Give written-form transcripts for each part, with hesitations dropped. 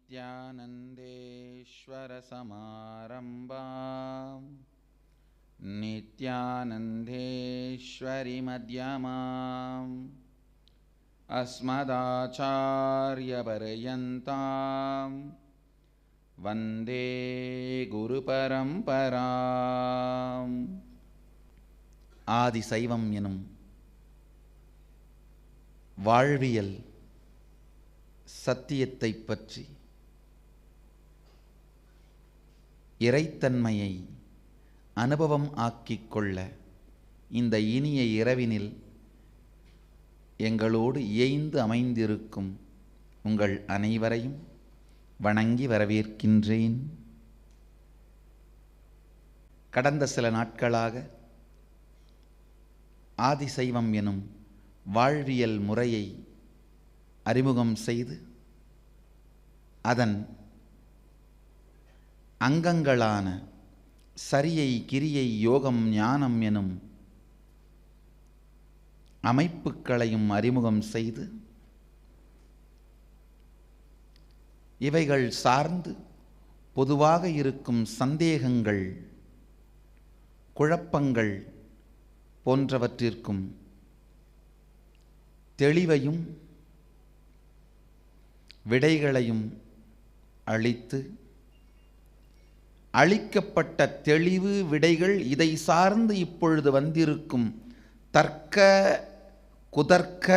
नित्यानन्देश्वरसमारम्भां नित्यानन्देश्वरीमध्यमाम् अस्मदाचार्यपर्यन्तां वन्दे குருபரம்பராம். ஆதி சைவம் எனும் வாழ்வியல் சத்தியத்தை பற்றி இறைத்தன்மையை அனுபவம் ஆக்கிக் கொள்ள இந்த இனிய இரவினில் எங்களோடு இயைந்து அமைந்திருக்கும் உங்கள் அனைவரையும் வணங்கி வரவேற்கின்றேன். கடந்த சில நாட்களாக ஆதிசைவம் எனும் வாழ்வியல் முறையை அறிமுகம் செய்து அதன் அங்கங்களான சரியை, கிரியை, யோகம், ஞானம் எனும் அமைப்புகளையும் அறிமுகம் செய்து இவைகள் சார்ந்து பொதுவாக இருக்கும் சந்தேகங்கள், குழப்பங்கள் போன்றவற்றிற்கும் தெளிவையும் விடைகளையும் அளித்து, அளிக்கப்பட்ட தெளிவு விடைகள் இதை சார்ந்து இப்பொழுது வந்திருக்கும் தர்க்க குதர்க்க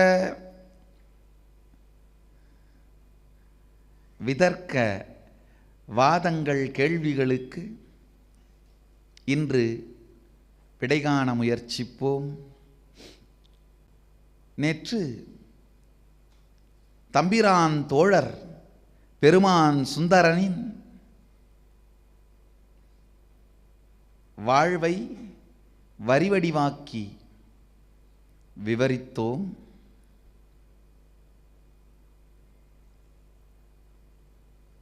விதர்க்க வாதங்கள், கேள்விகளுக்கு இன்று விடைகாண முயற்சிப்போம். நேற்று தம்பிரான் தோழர் பெருமான் சுந்தரனின் வாழ்வை வரிவடிவாக்கி விவரித்தோம்.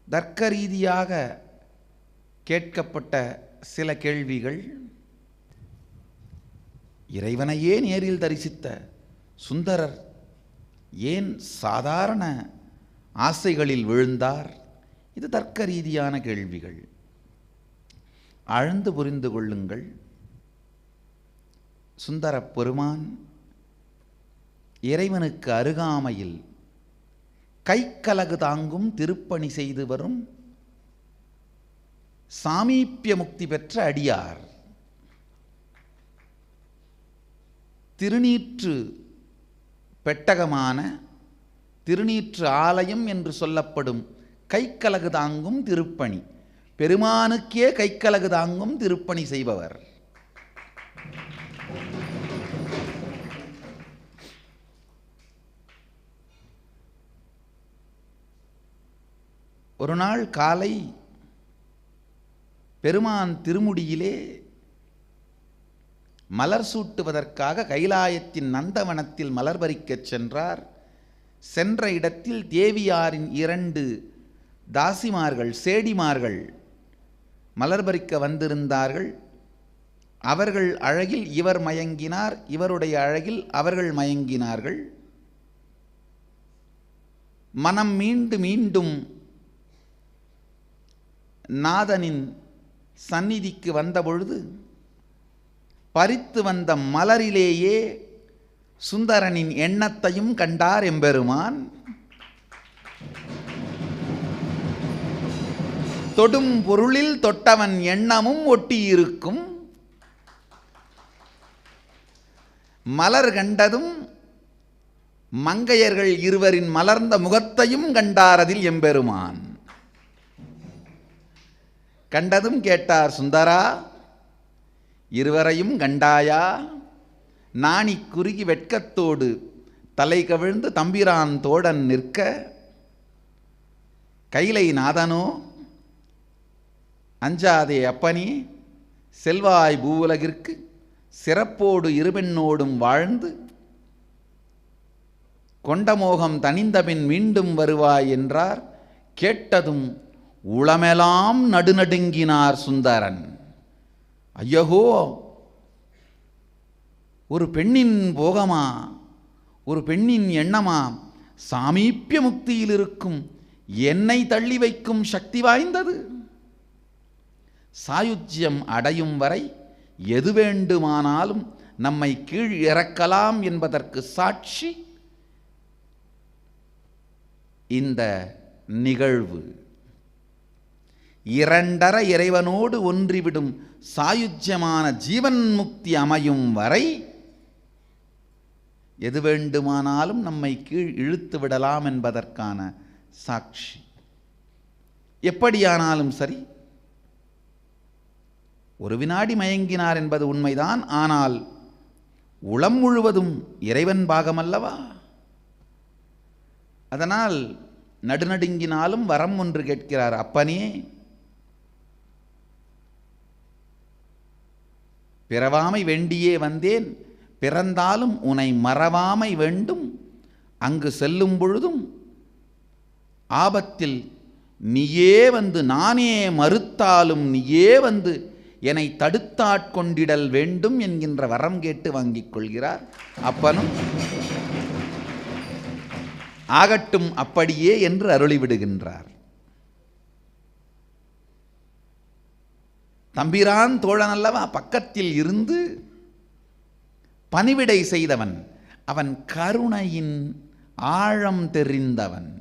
தர்க்க ரீதியாக கேட்கப்பட்ட சில கேள்விகள், இறைவனையே நேரில் தரிசித்த சுந்தரர் ஏன் சாதாரண ஆசைகளில் விழுந்தார்? இது தர்க்க ரீதியான கேள்விகள். ஆழ்ந்து புரிந்து கொள்ளுங்கள். சுந்தர பெருமான் இறைவனுக்கு அருகாமையில் கைக்கலகு தாங்கும் திருப்பணி செய்து வரும் சாமீப்பிய முக்தி பெற்ற அடியார். திருநீற்று பெட்டகமான திருநீற்று ஆலயம் என்று சொல்லப்படும் கைக்கலகு தாங்கும் திருப்பணி, பெருமானுக்கே கைக்கலகு தாங்கும் திருப்பணி செய்பவர். ஒரு நாள் காலை பெருமான் திருமுடியிலே மலர் சூட்டுவதற்காக கைலாயத்தின் நந்தவனத்தில் மலர் பறிக்கச் சென்றார். சென்ற இடத்தில் தேவியாரின் 2 தாசிமார்கள், சேடிமார்கள் மலர் பறிக்க வந்திருந்தார்கள். அவர்கள் அழகில் இவர் மயங்கினார், இவருடைய அழகில் அவர்கள் மயங்கினார்கள். மனம் மீண்டும் நாதனின் சந்நிதிக்கு வந்தபொழுது பறித்து வந்த மலரிலேயே சுந்தரனின் எண்ணத்தையும் கண்டார் எம்பெருமான். தொடும் பொருளில் தொட்டவன் எண்ணமும் ஒட்டியிருக்கும். மலர் கண்டதும் மங்கையர்கள் இருவரின் மலர்ந்த முகத்தையும் கண்டார் அதில் எம்பெருமான். கண்டதும் கேட்டார், சுந்தரா, இருவரையும் கண்டாயா? நாணி குறுகி வெட்கத்தோடு தலை கவிழ்ந்து தம்பிரான் தோழன் நிற்க, கைலை நாதனோ, அஞ்சாதே அப்பனே, செல்வாய் பூவுலகிற்கு சிறப்போடு இருபெண்ணோடும் வாழ்ந்து கொண்டமோகம் தனிந்தபின் மீண்டும் வருவாய் என்றார். கேட்டதும் உளமெல்லாம் நடுநடுங்கினார் சுந்தரன். ஐயகோ, ஒரு பெண்ணின் போகமா, ஒரு பெண்ணின் எண்ணமா, சாமீப்பிய முக்தியில் இருக்கும் என்னை தள்ளி வைக்கும் சக்தி வாய்ந்தது. சாயுஜ்யம் அடையும் வரை எது வேண்டுமானாலும் நம்மை கீழ் இறக்கலாம் என்பதற்கு சாட்சி இந்த நிகழ்வு. இரண்டர இறைவனோடு ஒன்றிவிடும் சாயுஜ்யமான ஜீவன் முக்தி அமையும் வரை எது வேண்டுமானாலும் நம்மை கீழ் இழுத்து விடலாம் என்பதற்கான சாட்சி. எப்படியானாலும் சரி, ஒரு வினாடி மயங்கினார் என்பது உண்மைதான். ஆனால் உளம் முழுவதும் இறைவன் பாகமல்லவா? அதனால் நடுநடுங்கினாலும் வரம் ஒன்று கேட்கிறார். அப்பனே, பிறவாமை வேண்டியே வந்தேன், பிறந்தாலும் உன்னை மறவாமை வேண்டும். அங்கு செல்லும் பொழுதும் ஆபத்தில் நீயே வந்து, நானே மறுத்தாலும் நீயே வந்து என்னை தடுத்தாட்கொண்டிடல் வேண்டும் என்கின்ற வரம் கேட்டு வாங்கிக் கொள்கிறார். அப்பனும் ஆகட்டும் அப்படியே என்று அருளிவிடுகின்றார். தம்பிரான் தோழன் அல்லவா, பக்கத்தில் இருந்து பணிவிடை செய்தவன், அவன் கருணையின் ஆழம் தெரிந்தவன்.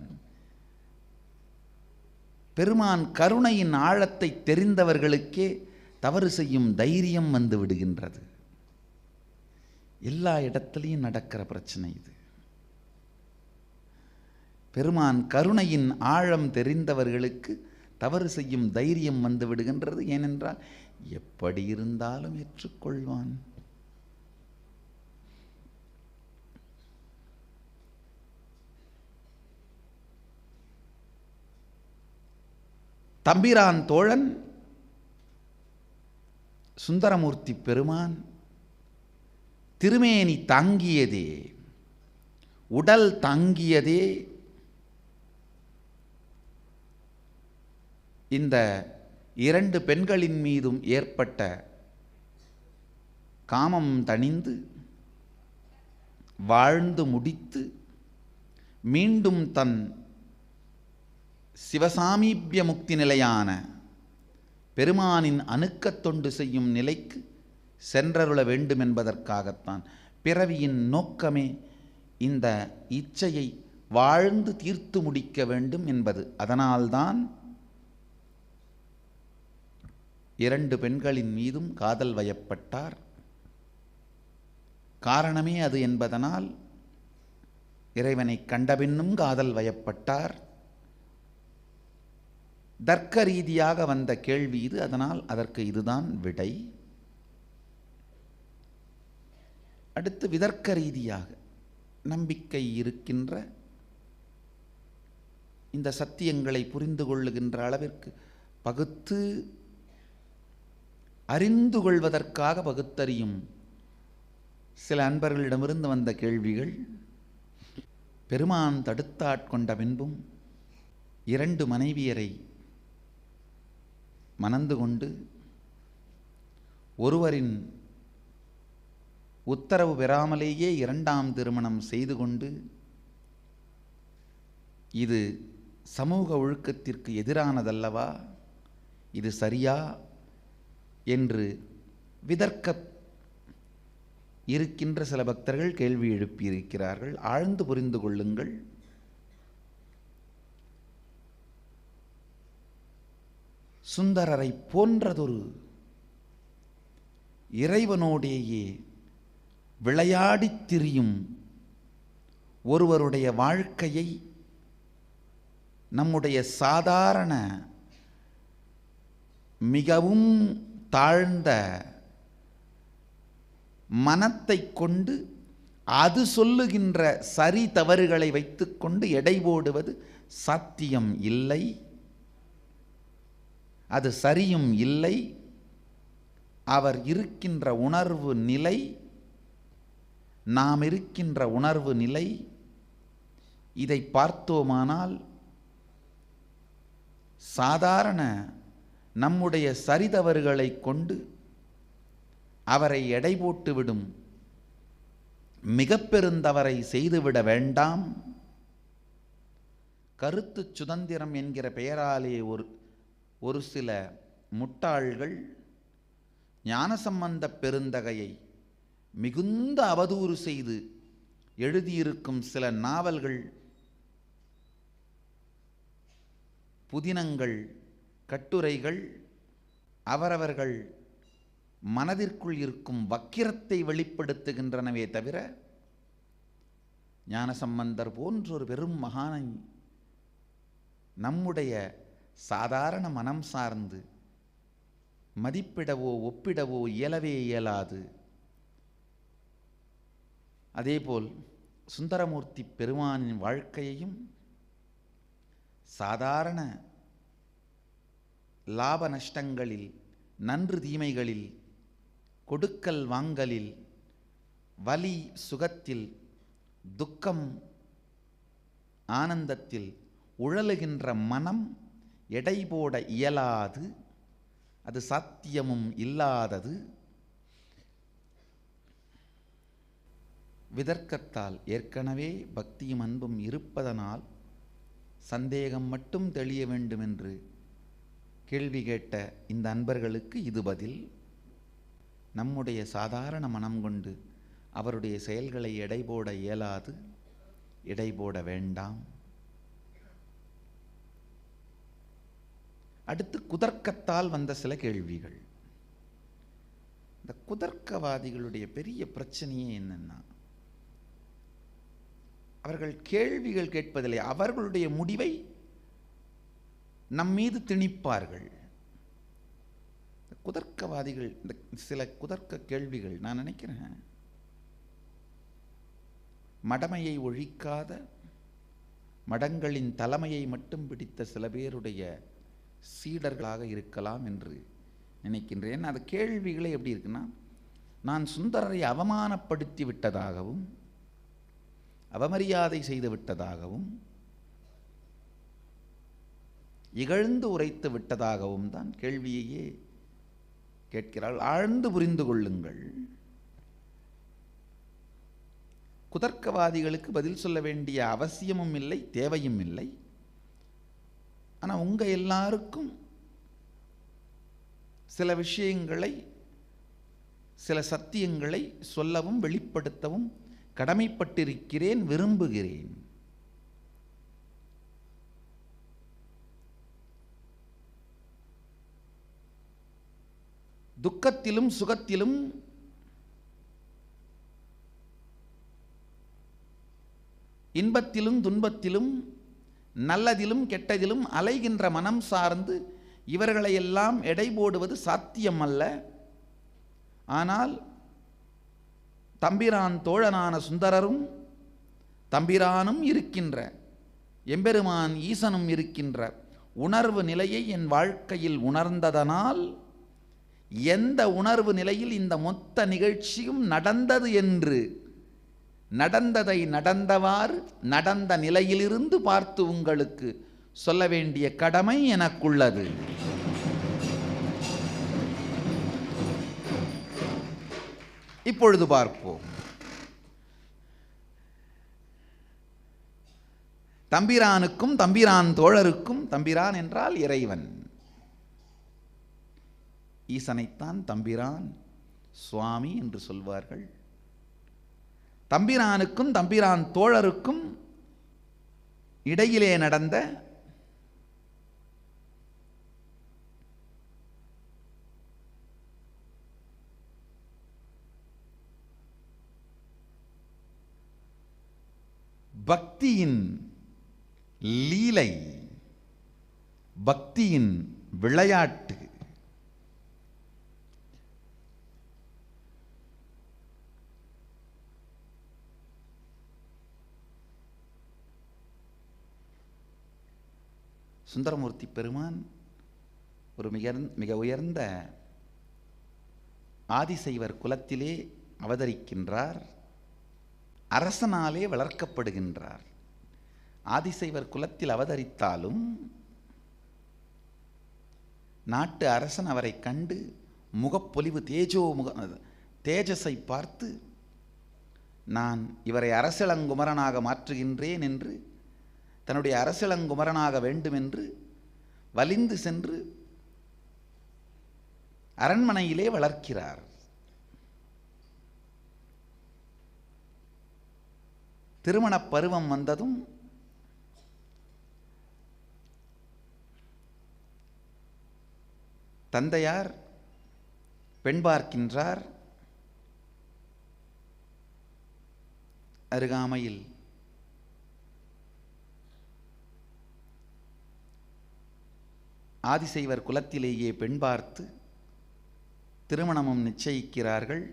பெருமான் கருணையின் ஆழத்தை தெரிந்தவர்களுக்கே தவறு செய்யும் தைரியம் வந்து விடுகின்றது. எல்லா இடத்திலையும் நடக்கிற பிரச்சனை இது. பெருமான் கருணையின் ஆழம் தெரிந்தவர்களுக்கு தவறு செய்யும் தைரியம் வந்து விடுகின்றது. ஏனென்றால் எப்படி இருந்தாலும் ஏற்றுக்கொள்வான். தம்பிரான் தோழன் சுந்தரமூர்த்தி பெருமான் திருமேனி தாங்கியதே, உடல் தாங்கியதே இந்த இரண்டு பெண்களின் மீதும் ஏற்பட்ட காமம் தணிந்து வாழ்ந்து முடித்து மீண்டும் தன் சிவசாமீபிய முக்தி நிலையான பெருமானின் அணுக்கத் தொண்டு செய்யும் நிலைக்கு சென்றருள வேண்டும் என்பதற்காகத்தான். பிறவியின் நோக்கமே இந்த இச்சையை வாழ்ந்து தீர்த்து முடிக்க வேண்டும் என்பது. அதனால்தான் இரண்டு பெண்களின் மீதும் காதல் வயப்பட்டார். காரணமே அது என்பதனால் இறைவனை கண்டபின்னும் காதல் வயப்பட்டார். தர்க்க ரீதியாக வந்த கேள்வி இது. அதனால் அதற்கு இதுதான் விடை. அடுத்து விதர்க்க ரீதியாக நம்பிக்கை இருக்கின்ற, இந்த சத்தியங்களை புரிந்து கொள்ளுகின்ற அளவிற்கு பகுத்து அறிந்து கொள்வதற்காக பகுத்தறியும் சில அன்பர்களிடமிருந்து வந்த கேள்விகள். பெருமான் தடுத்தாட்கொண்ட பின்பும் இரண்டு மனைவியரை மணந்து கொண்டு ஒருவரின் உத்தரவு பெறாமலேயே இரண்டாம் திருமணம் செய்து கொண்டு, இது சமூக ஒழுக்கத்திற்கு எதிரானதல்லவா, இது சரியா என்று விதர்க்க இருக்கின்ற சில பக்தர்கள் கேள்வி எழுப்பியிருக்கிறார்கள். ஆழ்ந்து புரிந்து கொள்ளுங்கள். சுந்தரரை போன்றதொரு இறைவனோடேயே விளையாடித் திரியும் ஒருவருடைய வாழ்க்கையை நம்முடைய சாதாரண மிகவும் தாழ்ந்த மனத்தை கொண்டு அது சொல்லுகின்ற சரி தவறுகளை வைத்துக்கொண்டு எடை போடுவது சாத்தியம் இல்லை. அது சரியும் இல்லை. அவர் இருக்கின்ற உணர்வு நிலை, நாம் இருக்கின்ற உணர்வு நிலை, இதை பார்த்தோமானால் சாதாரண நம்முடைய சரிதவறுகளை கொண்டு அவரை எடை போட்டுவிடும் மிக பெருந்தவரை செய்துவிட வேண்டாம். கருத்து சுதந்திரம் என்கிற பெயராலே ஒரு சில முட்டாள்கள் ஞானசம்பந்த பெருந்தகையை மிகுந்த அவதூறு செய்து எழுதியிருக்கும் சில நாவல்கள், புதினங்கள், கட்டுரைகள் அவரவர்கள் மனதிற்குள் இருக்கும் வக்கிரத்தை வெளிப்படுத்துகின்றனவே தவிர ஞானசம்பந்தர் போன்றொரு பெரும் மகானை நம்முடைய சாதாரண மனம் சார்ந்து மதிப்பிடவோ ஒப்பிடவோ இயலவே இயலாது. அதேபோல் சுந்தரமூர்த்தி பெருமானின் வாழ்க்கையையும் சாதாரண லாப நஷ்டங்களில், நன்று தீமைகளில், கொடுக்கல் வாங்கலில், வலி சுகத்தில், துக்கம் ஆனந்தத்தில் உழலுகின்ற மனம் எடை போட இயலாது, அது சாத்தியமும் இல்லாதது. விதர்க்கத்தால் ஏற்கனவே பக்தியும் அன்பும் இருப்பதனால் சந்தேகம் மட்டும் தெளிய வேண்டுமென்று கேள்வி கேட்ட இந்த அன்பர்களுக்கு இது பதில். நம்முடைய சாதாரண மனம் கொண்டு அவருடைய செயல்களை எடை போட இயலாது, எடை போட வேண்டாம். அடுத்து குதர்க்கத்தால் வந்த சில கேள்விகள். இந்த குதர்க்கவாதிகளுடைய பெரிய பிரச்சனையே என்னன்னா, அவர்கள் கேள்விகள் கேட்பதில்லை, அவர்களுடைய முடிவை நம்மீது திணிப்பார்கள். குதர்க்கவாதிகள் இந்த சில குதர்க்க கேள்விகள், நான் நினைக்கிறேன் மடமையை ஒழிக்காத, மடங்களின் தலைமையை மட்டும் பிடித்த சில பேருடைய சீடர்களாக இருக்கலாம் என்று நினைக்கின்றேன். அது கேள்விகளே எப்படி இருக்குன்னா, நான் சுந்தரரை அவமானப்படுத்தி விட்டதாகவும் அவமரியாதை செய்து விட்டதாகவும் இகழ்ந்து உரைத்து விட்டதாகவும் தான் கேள்வியையே கேட்கிறாள். ஆழ்ந்து புரிந்து கொள்ளுங்கள். குதர்க்கவாதிகளுக்கு பதில் சொல்ல வேண்டிய அவசியமும் இல்லை, தேவையும் இல்லை. ஆனால் உங்கள் எல்லாருக்கும் சில விஷயங்களை, சில சத்தியங்களை சொல்லவும் வெளிப்படுத்தவும் கடமைப்பட்டிருக்கிறேன், விரும்புகிறேன். துக்கத்திலும் சுகத்திலும் இன்பத்திலும் துன்பத்திலும் நல்லதிலும் கெட்டதிலும் அலைகின்ற மனம் சார்ந்து இவர்களையெல்லாம் எடை போடுவது சாத்தியம் அல்ல. ஆனால் தம்பிரான் தோழனான சுந்தரரும் தம்பிரானும் இருக்கின்ற, எம்பெருமான் ஈசனும் இருக்கின்ற உணர்வு நிலையை என் வாழ்க்கையில் உணர்ந்ததனால் எந்த உணர்வு நிலையில் இந்த மொத்த நிகழ்ச்சியும் நடந்தது என்று நடந்ததை நடந்தவாறு நடந்த நிலையிலிருந்து பார்த்து உங்களுக்கு சொல்ல வேண்டிய கடமை எனக்குள்ளது. இப்பொழுது பார்ப்போம். தம்பிரானுக்கும் தம்பிரான் தோழருக்கும், தம்பிரான் என்றால் இறைவன், ஈசனைத்தான் தம்பிரான் சுவாமி என்று சொல்வார்கள். தம்பிரானுக்கும் தம்பிரான் தோழருக்கும் இடையிலே நடந்த பக்தியின் லீலை, பக்தியின் விளையாட்டு, சுந்தரமூர்த்தி பெருமான் ஒரு மிக உயர்ந்த ஆதிசைவர் குலத்திலே அவதரிக்கின்றார். அரசனாலே வளர்க்கப்படுகின்றார். ஆதிசைவர் குலத்தில் அவதரித்தாலும் நாட்டு அரசன் அவரை கண்டு முகப்பொலிவு தேஜஸை பார்த்து, நான் இவரை அரசளங்குமரனாக மாற்றுகின்றேன் என்று தன்னுடைய அரசிளங்குமரனாக வேண்டுமென்று வலிந்து சென்று அரண்மனையிலே வளர்க்கிறார். திருமணப் பருவம் வந்ததும் தந்தையார் பெண் பார்க்கின்றார். அருகாமையில் ஆதிசைவர் குலத்திலேயே பெண் பார்த்து திருமணமும் நிச்சயிக்கிறார்கள்.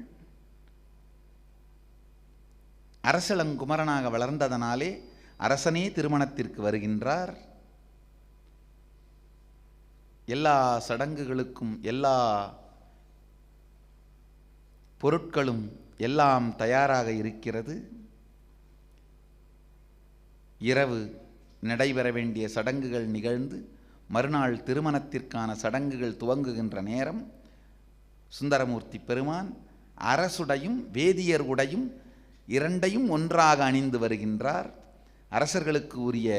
அரசளங்குமரனாக வளர்ந்ததனாலே அரசனே திருமணத்திற்கு வருகின்றார். எல்லா சடங்குகளுக்கும் எல்லா பொருட்களும் எல்லாம் தயாராக இருக்கிறது. இரவு நடைபெற வேண்டிய சடங்குகள் நிகழ்ந்து மறுநாள் திருமணத்திற்கான சடங்குகள் துவங்குகின்ற நேரம் சுந்தரமூர்த்தி பெருமான் அரசுடையும் வேதியர் உடையும் இரண்டையும் ஒன்றாக அணிந்து வருகின்றார். அரசர்களுக்கு உரிய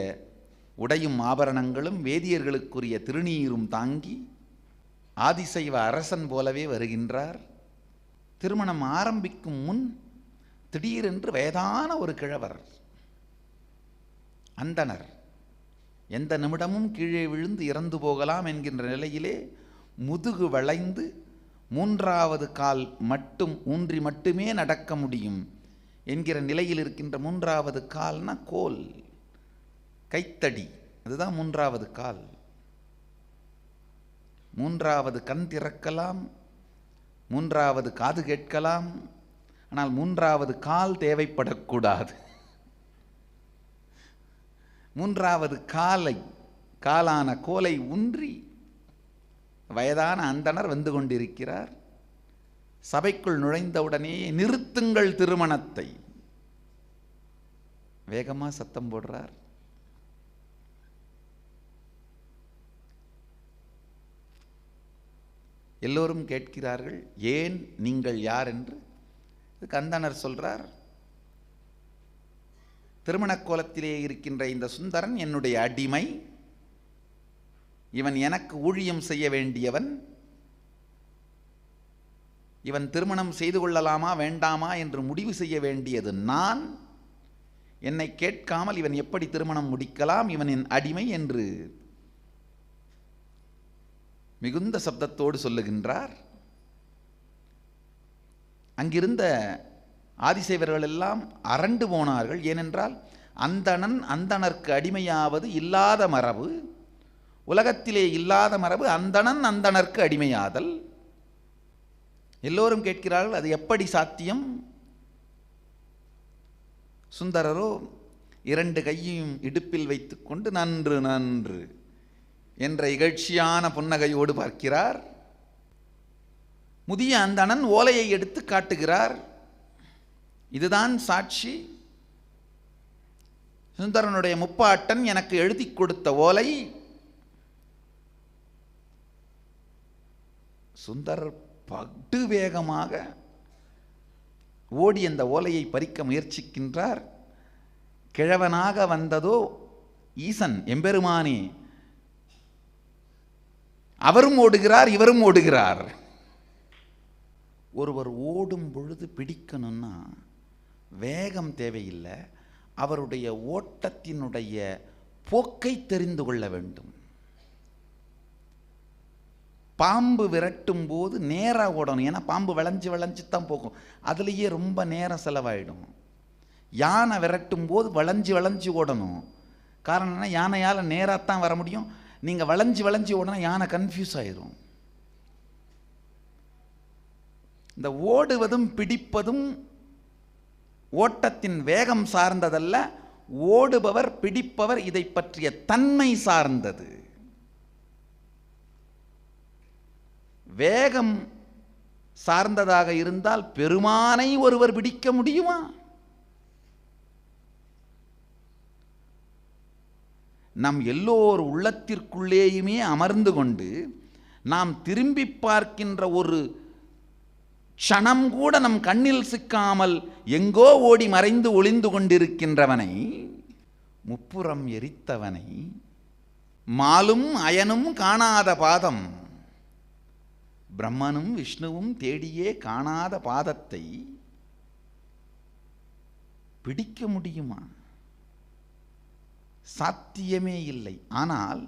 உடையும் ஆபரணங்களும் வேதியர்களுக்குரிய திருநீரும் தாங்கி ஆதிசைவ அரசன் போலவே வருகின்றார். திருமணம் ஆரம்பிக்கும் முன் திடீரென்று வயதான ஒரு கிழவர், அந்தணர், எந்த நிமிடமும் கீழே விழுந்து இறந்து போகலாம் என்கின்ற நிலையிலே முதுகு வளைந்து மூன்றாவது கால் மட்டும் ஊன்றி மட்டுமே நடக்க முடியும் என்கிற நிலையில் இருக்கின்ற மூன்றாவது கால்னா கோல், கைத்தடி, அதுதான் மூன்றாவது கால். மூன்றாவது கண் திறக்கலாம், மூன்றாவது காது கேட்கலாம், ஆனால் மூன்றாவது கால் தேவைப்படக்கூடாது. மூன்றாவது காலான கோலை ஊன்றி வயதான அந்தணர் வந்து கொண்டிருக்கிறார். சபைக்குள் நுழைந்தவுடனே நிறுத்துங்கள் திருமணத்தை, வேகமா சத்தம் போடுறார். எல்லோரும் கேட்கிறார்கள், ஏன், நீங்கள் யார் என்று. இதுக்கு அந்தணர் சொல்றார், திருமணக் கோலத்திலே இருக்கின்ற இந்த சுந்தரன் என்னுடைய அடிமை, இவன் எனக்கு ஊழியம் செய்ய வேண்டியவன், இவன் திருமணம் செய்து கொள்ளலாமா வேண்டாமா என்று முடிவு செய்ய வேண்டியது நான், என்னை கேட்காமல் இவன் எப்படி திருமணம் முடிக்கலாம், இவன் என் அடிமை என்று மிகுந்த சப்தத்தோடு சொல்லுகின்றார். அங்கிருந்த ஆதிசைவர்கள் எல்லாம் அரண்டு போனார்கள். ஏனென்றால் அந்தணன் அந்தணர்க்கு அடிமையாவது இல்லாத மரபு, உலகத்திலே இல்லாத மரபு அந்தணன் அந்தணர்க்கு அடிமையாதல். எல்லோரும் கேட்கிறார்கள், அது எப்படி சாத்தியம்? சுந்தரரோ இரண்டு கையையும் இடுப்பில் வைத்துக்கொண்டு நன்று நன்று என்ற இகழ்ச்சியான புன்னகையோடு பார்க்கிறார். முதிய அந்தணன் ஓலையை எடுத்து காட்டுகிறார். இதுதான் சாட்சி, சுந்தரனுடைய முப்பாட்டன் எனக்கு எழுதி கொடுத்த ஓலை. சுந்தரர் படு வேகமாக ஓடி அந்த ஓலையை பறிக்க முயற்சிக்கின்றார். கிழவனாக வந்ததோ ஈசன் எம்பெருமானே, அவரும் ஓடுகிறார், இவரும் ஓடுகிறார். ஒருவர் ஓடும் பொழுது பிடிக்கணும்னா வேகம் தேவையில்லை, அவருடைய ஓட்டத்தினுடைய போக்கை தெரிந்து கொள்ள வேண்டும். பாம்பு விரட்டும் போது நேராக ஓடணும், ஏன்னா பாம்பு வளைஞ்சு வளைஞ்சு தான் போகும், அதுலேயே ரொம்ப நேரம் செலவாயிடும். யானை விரட்டும் போது வளைஞ்சு வளைஞ்சு ஓடணும், காரணம் என்ன, யானையால் நேராகத்தான் வர முடியும். நீங்கள் வளைஞ்சு வளைஞ்சு ஓடனா யானை கன்ஃபியூஸ் ஆயிரும். இந்த ஓடுவதும் பிடிப்பதும் ஓட்டத்தின் வேகம் சார்ந்ததல்ல, ஓடுபவர் பிடிப்பவர் இதை பற்றிய தன்மை சார்ந்தது. வேகம் சார்ந்ததாக இருந்தால் பெருமானை ஒருவர் பிடிக்க முடியுமா? நம் எல்லோர் உள்ளத்திற்குள்ளேயுமே அமர்ந்து கொண்டு நாம் திரும்பி பார்க்கின்ற ஒரு க்ஷணம் கூட நம் கண்ணில் சிக்காமல் எங்கோ ஓடி மறைந்து ஒளிந்து கொண்டிருக்கின்றவனை முப்புறம் எரித்தவனை மாலும் அயனும் காணாத பாதம், பிரம்மனும் விஷ்ணுவும் தேடியே காணாத பாதத்தை பிடிக்க முடியுமா? சாத்தியமே இல்லை. ஆனால்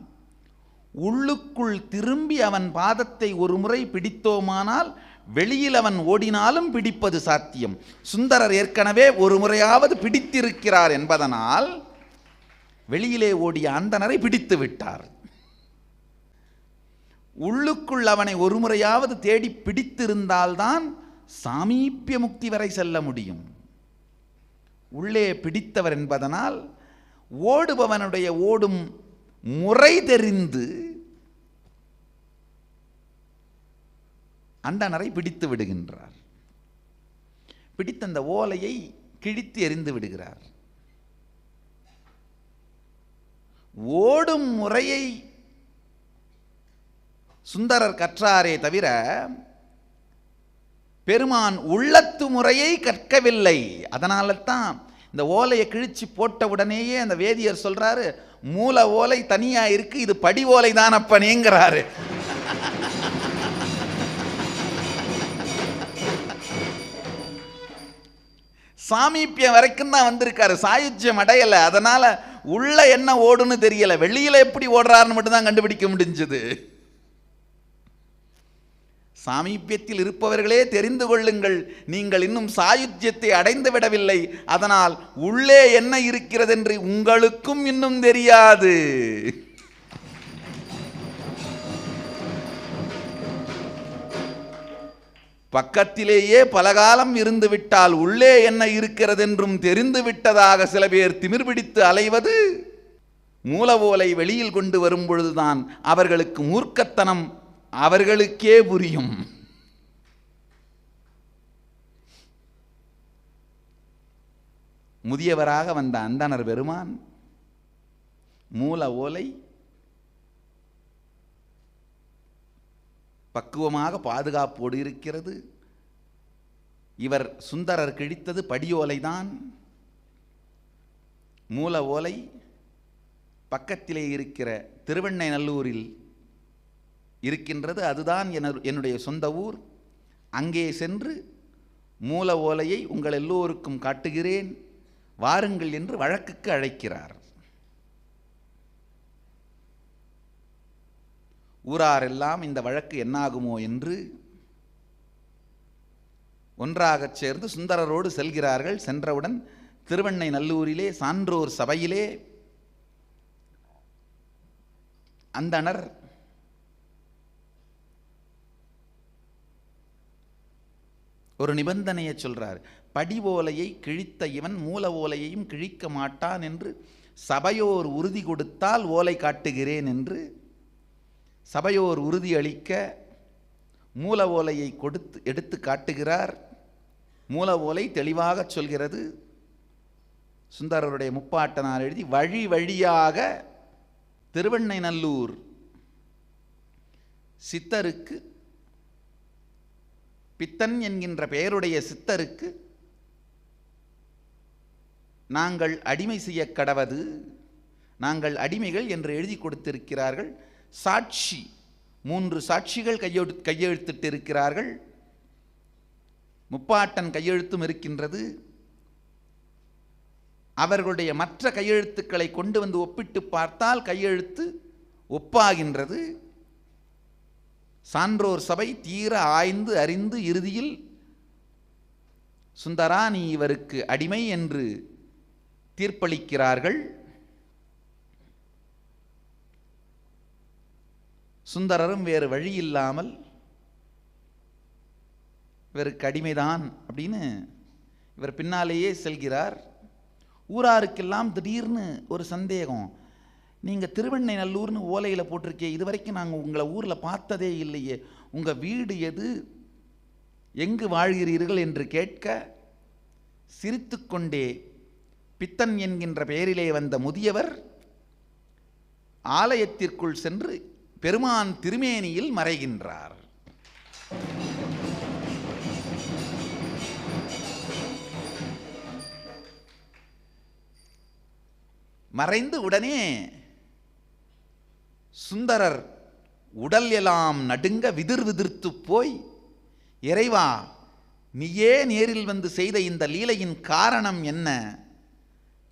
உள்ளுக்குள் திரும்பி அவன் பாதத்தை ஒரு முறை பிடித்தோமானால் வெளியில் அவன் ஓடினாலும் பிடிப்பது சாத்தியம். சுந்தரர் ஏற்கனவே ஒரு முறையாவது பிடித்திருக்கிறார் என்பதனால் வெளியிலே ஓடிய அந்தணரை பிடித்து விட்டார். உள்ளுக்குள் அவனை ஒரு முறையாவது தேடி பிடித்திருந்தால்தான் சாமீபிய முக்தி வரை செல்ல முடியும். உள்ளே பிடித்தவர் என்பதனால் ஓடுபவனுடைய ஓடும் முறை தெரிந்து அந்தணரை பிடித்து விடுகின்றார். பிடித்த அந்த ஓலையை கிழித்து எறிந்து விடுகிறார். ஓடும் முறையை சுந்தரர் கற்றாரே தவிர பெருமான் உள்ளத்து முறையை கற்கவில்லை. அதனால தான் இந்த ஓலையை கிழிச்சு போட்ட உடனேயே அந்த வேதியர் சொல்றாரு, மூல ஓலை தனியா இருக்கு, இது படி ஓலை தான் அப்பனேங்கிறாரு. சாமீபியம் வரைக்கும் தான் வந்திருக்காரு, சாயுஜ்யம் அடையல. அதனால உள்ள என்ன ஓடுன்னு தெரியல, வெளியில எப்படி ஓடுறாருன்னு மட்டும் தான் கண்டுபிடிக்க முடிஞ்சது. சாமீபியத்தில் இருப்பவர்களே தெரிந்து கொள்ளுங்கள், நீங்கள் இன்னும் சாயுஜ்யத்தை அடைந்து விடவில்லை. அதனால் உள்ளே என்ன இருக்கிறது என்று உங்களுக்கும் இன்னும் தெரியாது. பக்கத்திலேயே பலகாலம் இருந்து விட்டால் உள்ளே என்ன இருக்கிறது என்றும் தெரிந்து விட்டதாக சில பேர் திமிர் பிடித்து அலைவது மூலவோலை வெளியில் கொண்டு வரும் பொழுதுதான் அவர்களுக்கு மூர்க்கத்தனம் அவர்களுக்கே புரியும். முதியவராக வந்த அந்தணர் பெருமான் மூல ஓலை பக்குவமாக பாதுகாப்போடு இருக்கிறது. இவர் சுந்தரர் கிழித்தது படியோலைதான். மூல ஓலை பக்கத்திலே இருக்கிற திருவெண்ணைநல்லூரில் இருக்கின்றது. அதுதான் என்னுடைய சொந்த ஊர். அங்கே சென்று மூல ஓலையை உங்கள் எல்லோருக்கும் காட்டுகிறேன், வாருங்கள் என்று வழக்குக்கு அழைக்கிறார். ஊராரெல்லாம் இந்த வழக்கு என்னாகுமோ என்று ஒன்றாகச் சேர்ந்து சுந்தரரோடு செல்கிறார்கள். சென்றவுடன் திருவெண்ணைநல்லூரிலே சான்றோர் சபையிலே அந்தணர் ஒரு நிபந்தனையை சொல்றார். படி ஓலையை கிழித்த இவன் மூல ஓலையையும் கிழிக்க மாட்டான் என்று சபையோர் உறுதி கொடுத்தால் ஓலை காட்டுகிறேன் என்று சபையோர் உறுதி அளிக்க மூல ஓலையை கொடுத்து எடுத்து காட்டுகிறார். மூல ஓலை தெளிவாக சொல்கிறது. சுந்தரருடைய முப்பாட்டனார் எழுதி வழி வழியாக திருவெண்ணைநல்லூர் சித்தருக்கு, பித்தன் என்கின்ற பெயருடைய சித்தருக்கு நாங்கள் அடிமை செய்ய கடவது, நாங்கள் அடிமைகள் என்று எழுதி கொடுத்திருக்கிறார்கள். சாட்சி 3 சாட்சிகள் கையெழுத்திட்டு இருக்கிறார்கள். முப்பாட்டன் கையெழுத்தும் இருக்கின்றது. அவர்களுடைய மற்ற கையெழுத்துக்களை கொண்டு வந்து ஒப்பிட்டு பார்த்தால் கையெழுத்து ஒப்பாகின்றது. சான்றோர் சபை தீர ஆய்ந்து அறிந்து இறுதியில் சுந்தரா நீ இவருக்கு அடிமை என்று தீர்ப்பளிக்கிறார்கள். சுந்தரரும் வேறு வழி இல்லாமல் இவருக்கு அடிமைதான் அப்படின்னு இவர் பின்னாலேயே செல்கிறார். ஊராருக்கெல்லாம் திடீர்னு ஒரு சந்தேகம், நீங்கள் திருவெண்ணைநல்லூர்னு ஓலையில் போட்டிருக்கே, இது வரைக்கும் நாங்கள் உங்களை ஊரில் பார்த்ததே இல்லையே, உங்கள் வீடு எது, எங்கு வாழ்கிறீர்கள் என்று கேட்க சிரித்து கொண்டே பித்தன் என்கின்ற பெயரிலே வந்த முதியவர் ஆலயத்திற்குள் சென்று பெருமான் திருமேனியில் மறைகின்றார். மறைந்து உடனே சுந்தரர் உடல் எல்லாம் நடுங்க விதிர் விதிர்த்து போய், இறைவா, நீயே நேரில் வந்து செய்த இந்த லீலையின் காரணம் என்ன,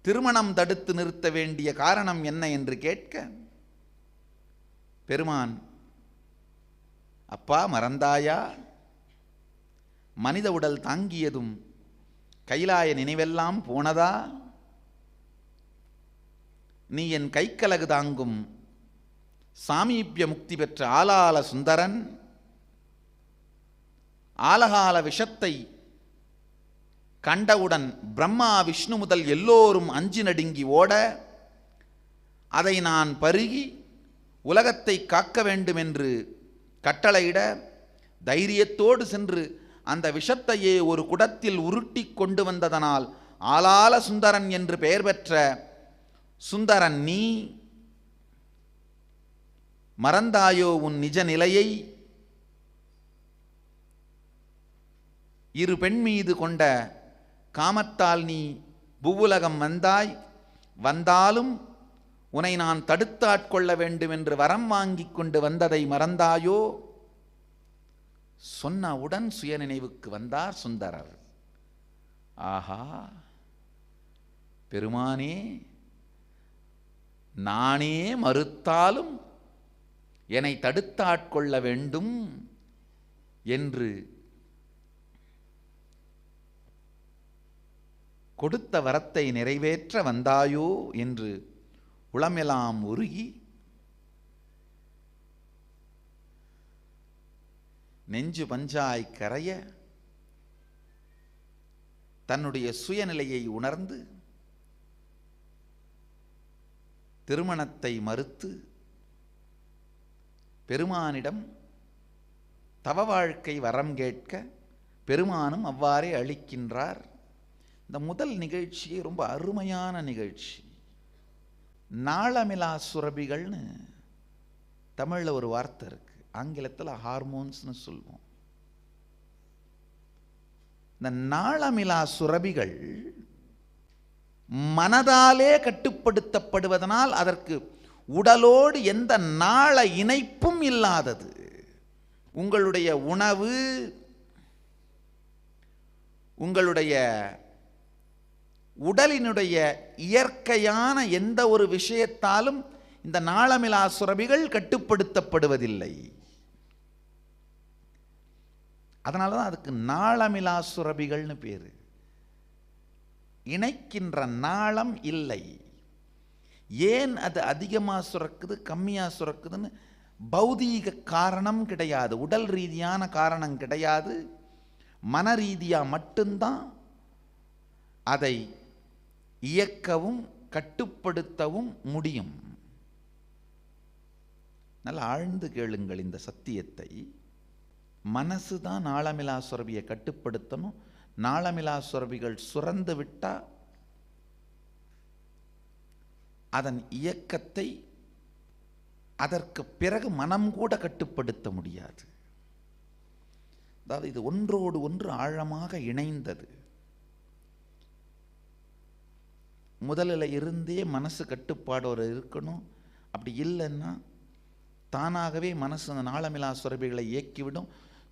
திருமணம் தடுத்து நிறுத்த வேண்டிய காரணம் என்ன என்று கேட்க, பெருமான், அப்பா மறந்தாயா, மனித உடல் தாங்கியதும் கைலாய நினைவெல்லாம் போனதா, நீ என் கைக்கலகு தாங்கும் சாமீபிய முக்தி பெற்ற ஆலால சுந்தரன், ஆலகால விஷத்தை கண்டவுடன் பிரம்மா விஷ்ணு முதல் எல்லோரும் அஞ்சி நடுங்கி ஓட, அதை நான் பருகி உலகத்தை காக்க வேண்டும் என்று கட்டளையிட, தைரியத்தோடு சென்று அந்த விஷத்தையே ஒரு குடத்தில் உருட்டி கொண்டு வந்ததனால் ஆலால சுந்தரன் என்று பெயர் பெற்ற சுந்தரன் நீ மறந்தாயோ உன் நிஜ நிலையை, இரு பெண் மீது கொண்ட காமத்தால் நீ பூவுலகம் வந்தாய், வந்தாலும் உன்னை நான் தடுத்தாட்கொள்ள வேண்டும் என்று வரம் வாங்கி கொண்டு வந்ததை மறந்தாயோ. சொன்னவுடன் சுயநினைவுக்கு வந்தார் சுந்தரர். ஆஹா, பெருமானே, நானே மறுத்தாலும் என்னை தடுத்தாட்கொள்ள வேண்டும் என்று கொடுத்த வரத்தை நிறைவேற்ற வந்தாயோ என்று உளமெல்லாம் உருகி நெஞ்சு பஞ்சாய் கரைய தன்னுடைய சுயநிலையை உணர்ந்து திருமணத்தை மறுத்து பெருமானிடம் தவ வாழ்க்கை வரம் கேட்க பெருமானும் அவ்வாறே அளிக்கின்றார். இந்த முதல் நிகழ்ச்சியே ரொம்ப அருமையான நிகழ்ச்சி. நாளமிலா சுரபிகள்னு தமிழில் ஒரு வார்த்தை இருக்கு, ஆங்கிலத்தில் ஹார்மோன்ஸ்னு சொல்லுவோம். இந்த நாளமிலா சுரபிகள் மனதாலே கட்டுப்படுத்தப்படுவதனால் அதற்கு உடலோடு எந்த நாள இணைப்பும் இல்லாதது. உங்களுடைய உணவு, உங்களுடைய உடலினுடைய இயற்கையான எந்த ஒரு விஷயத்தாலும் இந்த நாளமிலா சுரபிகள் கட்டுப்படுத்தப்படுவதில்லை. அதனால தான் அதுக்கு நாளமிலா சுரபிகள்னு பேரு. இணைக்கின்ற நாளம் இல்லை. ஏன் அது அதிகமாக சுரக்குது கம்மியாக சுரக்குதுன்னு பௌதீக காரணம் கிடையாது, உடல் ரீதியான காரணம் கிடையாது. மன ரீதியாக மட்டும்தான் அதை இயக்கவும் கட்டுப்படுத்தவும் முடியும். நல்லா ஆழ்ந்து கேளுங்கள் இந்த சத்தியத்தை. மனசு தான் நாளமிலா சுரபியை கட்டுப்படுத்தணும். நாளமிலா சுரபிகள் சுரந்து விட்டால் அதன் இயக்கத்தை அதற்கு பிறகு மனம் கூட கட்டுப்படுத்த முடியாது. அதாவது இது ஒன்றோடு ஒன்று ஆழமாக இணைந்தது. முதலில் இருந்தே மனசு கட்டுப்பாடோடு இருக்கணும். அப்படி இல்லைன்னா தானாகவே மனசு அந்த நாளமிலா சுரபிகளை இயக்கிவிடும்.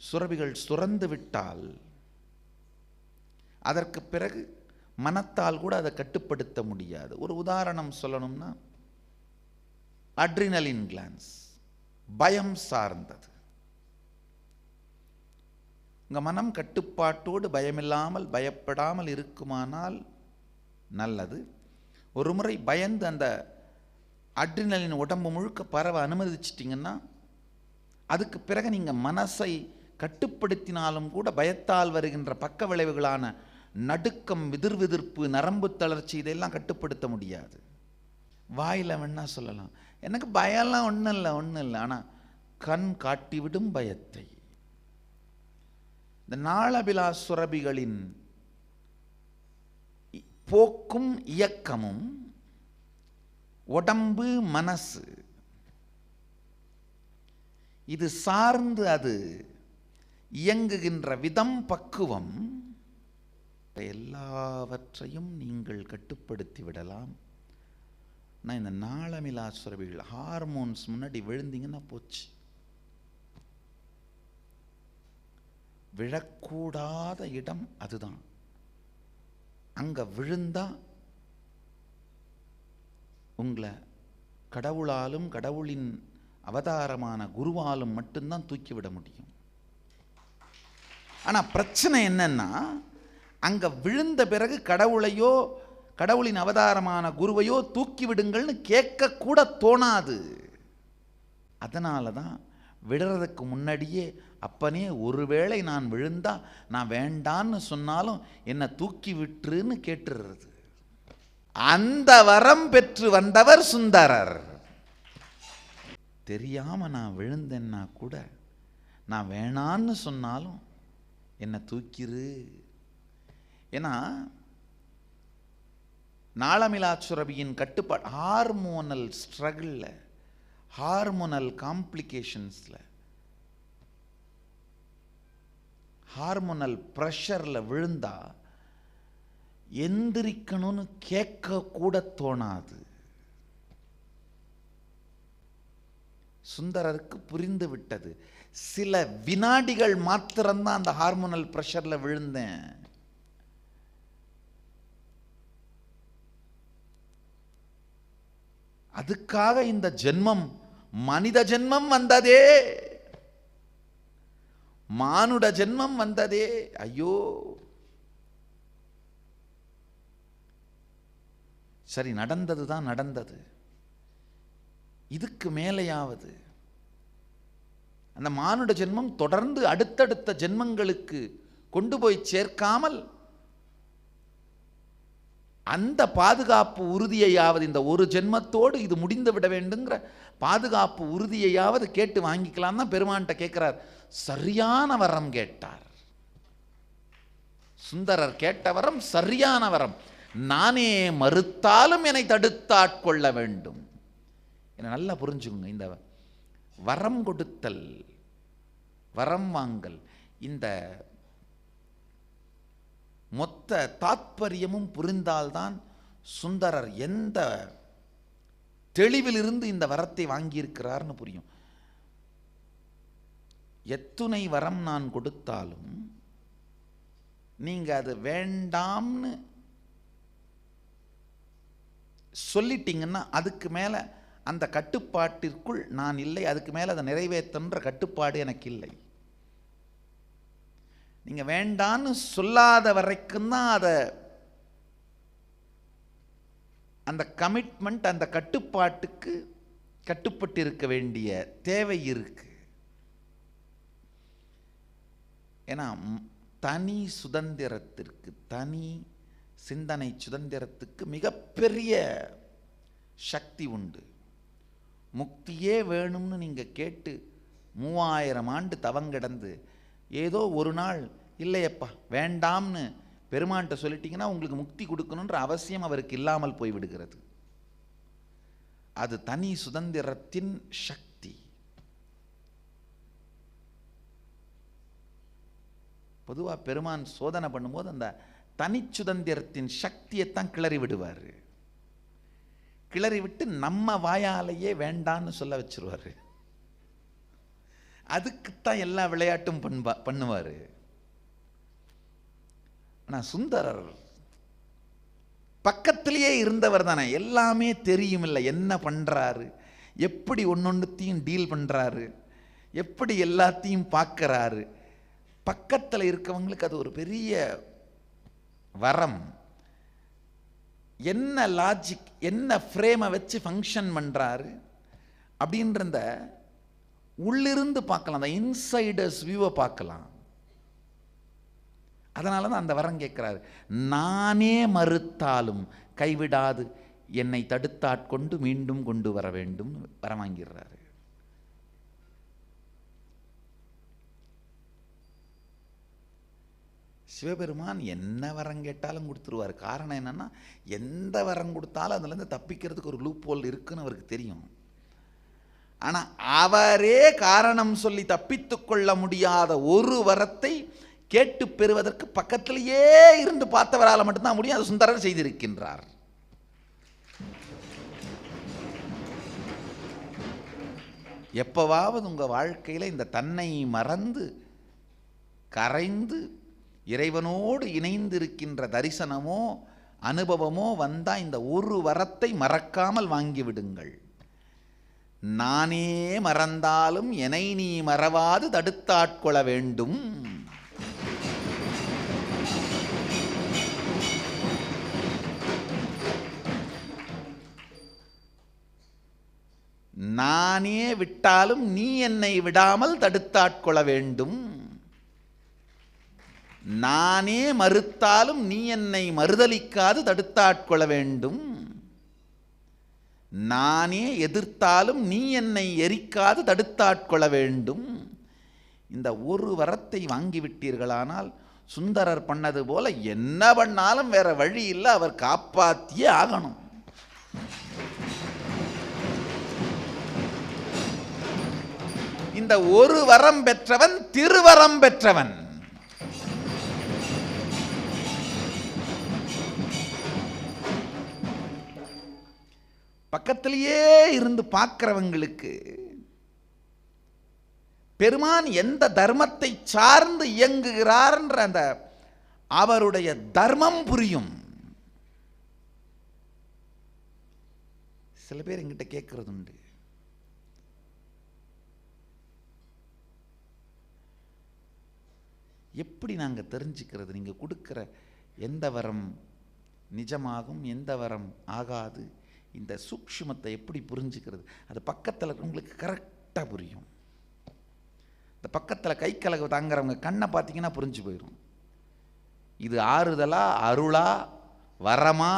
சுரபிகள் சுரந்து விட்டால் அதற்கு பிறகு மனத்தால் கூட அதை கட்டுப்படுத்த முடியாது. ஒரு உதாரணம் சொல்லணும்னா, அட்ரினலின் கிளான்ஸ் பயம் சார்ந்தது. உங்கள் மனம் கட்டுப்பாட்டோடு பயமில்லாமல் பயப்படாமல் இருக்குமானால் நல்லது. ஒரு முறை பயந்து அந்த அட்ரினலின் உடம்பு முழுக்க பரவ அனுமதிச்சிட்டிங்கன்னா அதுக்கு பிறகு நீங்கள் மனசை கட்டுப்படுத்தினாலும் கூட பயத்தால் வருகின்ற பக்க விளைவுகளான நடுக்கம், விதிர்விதிர்ப்பு, நரம்பு தளர்ச்சி இதெல்லாம் கட்டுப்படுத்த முடியாது. வாயில் வேணா சொல்லலாம், எனக்கு பயம்லாம் ஒன்றும் இல்லை. ஆனால் கண் காட்டிவிடும் பயத்தை. இந்த நாளமிலா சுரபிகளின் போக்கும் இயக்கமும் உடம்பு மனசு இது சார்ந்து அது இயங்குகின்ற விதம், பக்குவம் எல்லாவற்றையும் நீங்கள் கட்டுப்படுத்தி விடலாம். நான் இந்த நாளமிலா சுரபிகள் ஹார்மோன்ஸ் முன்னாடி விழுந்தீங்கன்னா போச்சு. விழக்கூடாத இடம் அதுதான். அங்க விழுந்தா உங்களை கடவுளாலும் கடவுளின் அவதாரமான குருவாலும் மட்டும்தான் தூக்கிவிட முடியும். ஆனா பிரச்சனை என்னன்னா, அங்க விழுந்த பிறகு கடவுளையோ கடவுளின் அவதாரமான குருவையோ தூக்கி விடுங்கள்னு கேட்க கூட தோணாது. அதனால தான் விடுறதுக்கு முன்னாடியே, அப்பனே ஒருவேளை நான் விழுந்தா நான் வேண்டான்னு சொன்னாலும் என்னை தூக்கி விட்டுருன்னு கேட்டுறது. அந்த வரம் பெற்று வந்தவர் சுந்தரர். தெரியாம நான் விழுந்தேன்னா கூட நான் வேணான்னு சொன்னாலும் என்னை தூக்கிரு. ஏன்னா நாளமிலா சுரபியின் கட்டுப்பாடு, ஹார்மோனல் ஸ்ட்ரகிளில், ஹார்மோனல் காம்ப்ளிகேஷன்ஸில், ஹார்மோனல் ப்ரெஷரில் விழுந்தா எந்திரிக்கணும்னு கேட்க கூட தோணாது. சுந்தரருக்கு புரிந்து விட்டது. சில வினாடிகள் மாத்திரம்தான் அந்த ஹார்மோனல் ப்ரெஷரில் விழுந்தேன். அதுக்காக இந்த ஜென்மம், மனித ஜென்மம் வந்ததே, மானுட ஜென்மம் வந்ததே, ஐயோ. சரி, நடந்தது தான் நடந்தது. இதுக்கு மேலேயாவது அந்த மானுட ஜென்மம் தொடர்ந்து அடுத்தடுத்த ஜென்மங்களுக்கு கொண்டு போய் சேர்க்காமல் அந்த பாதுகாப்பு உறுதியையாவது, இந்த ஒரு ஜென்மத்தோடு இது முடிந்து விட வேண்டுங்கிற பாதுகாப்பு உறுதியையாவது கேட்டு வாங்கிக்கலாம் தான் பெருமான்கிட்ட கேட்கிறார். சரியான வரம் கேட்டார் சுந்தரர். கேட்ட வரம் சரியான வரம். நானே மறுத்தாலும் என்னை தடுத்தாட்கொள்ள வேண்டும். என்ன நல்லா புரிஞ்சுக்குங்க. இந்த வரம் கொடுத்தல், வரம் வாங்கல், இந்த மொத்த தாத்பரியமும் புரிந்தால்தான் சுந்தரர் எந்த தெளிவிலிருந்து இந்த வரத்தை வாங்கியிருக்கிறார்னு புரியும். எத்துணை வரம் நான் கொடுத்தாலும் நீங்க அது வேண்டாம்னு சொல்லிட்டீங்கன்னா அதுக்கு மேல அந்த கட்டுப்பாட்டிற்குள் நான் இல்லை. அதுக்கு மேல அதை நிறைவேற்றுன்ற கட்டுப்பாடு எனக்கு இல்லை. நீங்க வேண்டான்னு சொல்லாத வரைக்கும் தான் அதை, அந்த கமிட்மெண்ட், அந்த கட்டுப்பாட்டுக்கு கட்டுப்பட்டு இருக்க வேண்டிய தேவை இருக்கு. ஏன்னா தனி சுதந்திரத்திற்கு, தனி சிந்தனை சுதந்திரத்துக்கு மிகப்பெரிய சக்தி உண்டு. முக்தியே வேணும்னு நீங்க கேட்டு 3000 ஆண்டு தவங்கிடந்து ஏதோ ஒரு நாள் இல்லையப்பா வேண்டாம்னு பெருமான்கிட்ட சொல்லிட்டீங்கன்னா உங்களுக்கு முக்தி கொடுக்கணுன்ற அவசியம் அவருக்கு இல்லாமல் போய்விடுகிறது. அது தனி சுதந்திரத்தின் சக்தி. பொதுவா பெருமான் சோதனை பண்ணும்போது அந்த தனி சுதந்திரத்தின் சக்தியைத்தான் கிளறி விடுவார். கிளறி விட்டு நம்ம வாயாலேயே வேண்டான்னு சொல்ல வச்சிருவாரு. அதுக்குத்தான் எல்லா விளையாட்டும் பண்ணுவாரு. ஆனா சுந்தரர் பக்கத்திலேயே இருந்தவர் தானே, எல்லாமே தெரியும். இல்லை என்ன பண்றாரு, எப்படி ஒன்னொன்னுத்தையும் டீல் பண்றாரு, எப்படி எல்லாத்தையும் பார்க்கறாரு. பக்கத்தில் இருக்கவங்களுக்கு அது ஒரு பெரிய வரம். என்ன லாஜிக், என்ன ஃப்ரேமை வச்சு ஃபங்க்ஷன் பண்றாரு அப்படின்ற உள்ளிருந்து பார்க்கலாம், அந்த இன்சைடர்ஸ் வியூவை பார்க்கலாம். அதனால தான் அந்த வரம் கேட்கிறாரு. நானே மறுத்தாலும் கைவிடாது என்னை தடுத்தாட்கொண்டு மீண்டும் கொண்டு வர வேண்டும் வரம் வாங்கிடுறாரு. சிவபெருமான் என்ன வரம் கேட்டாலும் கொடுத்துருவார். காரணம் என்னன்னா, எந்த வரம் கொடுத்தாலும் அதுலேருந்து தப்பிக்கிறதுக்கு ஒரு லூப் ஹோல் இருக்குன்னு அவருக்கு தெரியும். ஆனால் அவரே காரணம் சொல்லி தப்பித்து கொள்ள முடியாத ஒரு வரத்தை கேட்டு பெறுவதற்கு பக்கத்திலேயே இருந்து பார்த்தவரால் மட்டும்தான் முடியும். அது சுந்தரர் செய்திருக்கின்றார். எப்பவாவது உங்கள் வாழ்க்கையில் இந்த தன்னை மறந்து கரைந்து இறைவனோடு இணைந்திருக்கின்ற தரிசனமோ அனுபவமோ வந்தால் இந்த ஒரு வரத்தை மறக்காமல் வாங்கிவிடுங்கள். நானே மறந்தாலும் என்னை நீ மறவாது தடுத்தாட்கொள்ள வேண்டும். நானே விட்டாலும் நீ என்னை விடாமல் தடுத்தாட்கொள்ள வேண்டும். நானே மறுத்தாலும் நீ என்னை மறுதலிக்காது தடுத்தாட்கொள்ள வேண்டும். நானே எதிர்த்தாலும் நீ என்னை எரிக்காது தடுத்தாட்கொள்ள வேண்டும். இந்த ஒரு வரத்தை வாங்கிவிட்டீர்களானால் சுந்தரர் பண்ணது போல என்ன பண்ணாலும் வேற வழி இல்லை, அவர் காப்பாற்றியே ஆகணும். இந்த ஒரு வரம் பெற்றவன் திருவரம் பெற்றவன். பக்கத்திலேயே இருந்து பார்க்கிறவங்களுக்கு பெருமான் எந்த தர்மத்தை சார்ந்து இயங்குகிறார் என்ற அந்த அவருடைய தர்மம் புரியும். சில பேர் என்கிட்ட கேட்கறது உண்டு, எப்படி நாங்கள் தெரிஞ்சுக்கிறது நீங்கள் கொடுக்குற எந்த வரம் நிஜமாகும் எந்த வரம் ஆகாது, இந்த சூக்ஷ்மத்தை எப்படி புரிஞ்சுக்கிறது? அது பக்கத்தில் உங்களுக்கு கரெக்டாக புரியும். இந்த பக்கத்தில் கை கலகு தாங்கிறவங்க கண்ணை பார்த்தீங்கன்னா புரிஞ்சு போயிடும். இது ஆறுதலா அருளா வரமா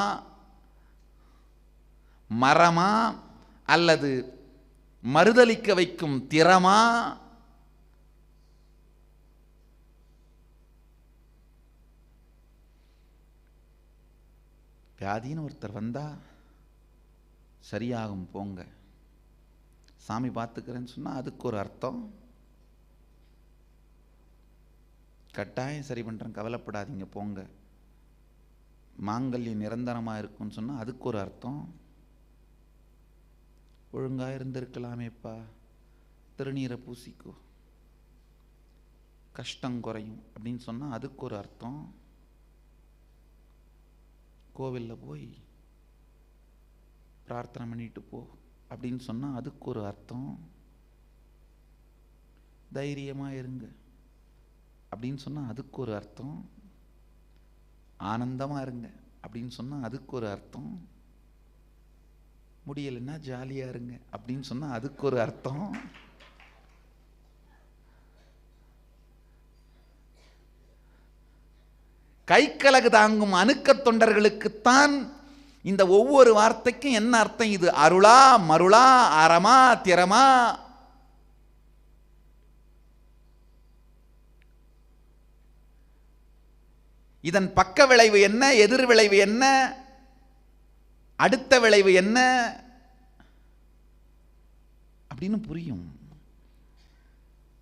மரமா அல்லது மறுதலிக்க வைக்கும் திறமா? வியாதின்னு ஒருத்தர் வந்தா சரியாகும் போங்க, சாமி பார்த்துக்கிறேன்னு சொன்னால் அதுக்கு ஒரு அர்த்தம். கட்டாயம் சரி பண்ணுறேன் கவலைப்படாதீங்க போங்க, மாங்கல்யம் நிரந்தரமாக இருக்குன்னு சொன்னால் அதுக்கு ஒரு அர்த்தம். ஒழுங்காக இருந்திருக்கலாமேப்பா, திருநீரை பூசிக்கோ கஷ்டம் குறையும் அப்படின்னு சொன்னால் அதுக்கு ஒரு அர்த்தம். கோவிலில் போய் பிரார்த்தனை பண்ணிட்டு போ அப்படின்னு சொன்னால் அதுக்கு ஒரு அர்த்தம். தைரியமாக இருங்க அப்படின்னு சொன்னால் அதுக்கு ஒரு அர்த்தம். ஆனந்தமாக இருங்க அப்படின்னு சொன்னால் அதுக்கு ஒரு அர்த்தம். முடியலைன்னா ஜாலியாக இருங்க அப்படின்னு சொன்னால் அதுக்கு ஒரு அர்த்தம். கைக்கலகு தாங்கும் அணுக்கத் தொண்டர்களுக்குத்தான் இந்த ஒவ்வொரு வார்த்தைக்கும் என்ன அர்த்தம், இது அருளா மருளா அறமா திறமா? இதன் பக்க விளைவு என்ன, எதிர் விளைவு என்ன, அடுத்த விளைவு என்ன அப்படின்னு புரியும்.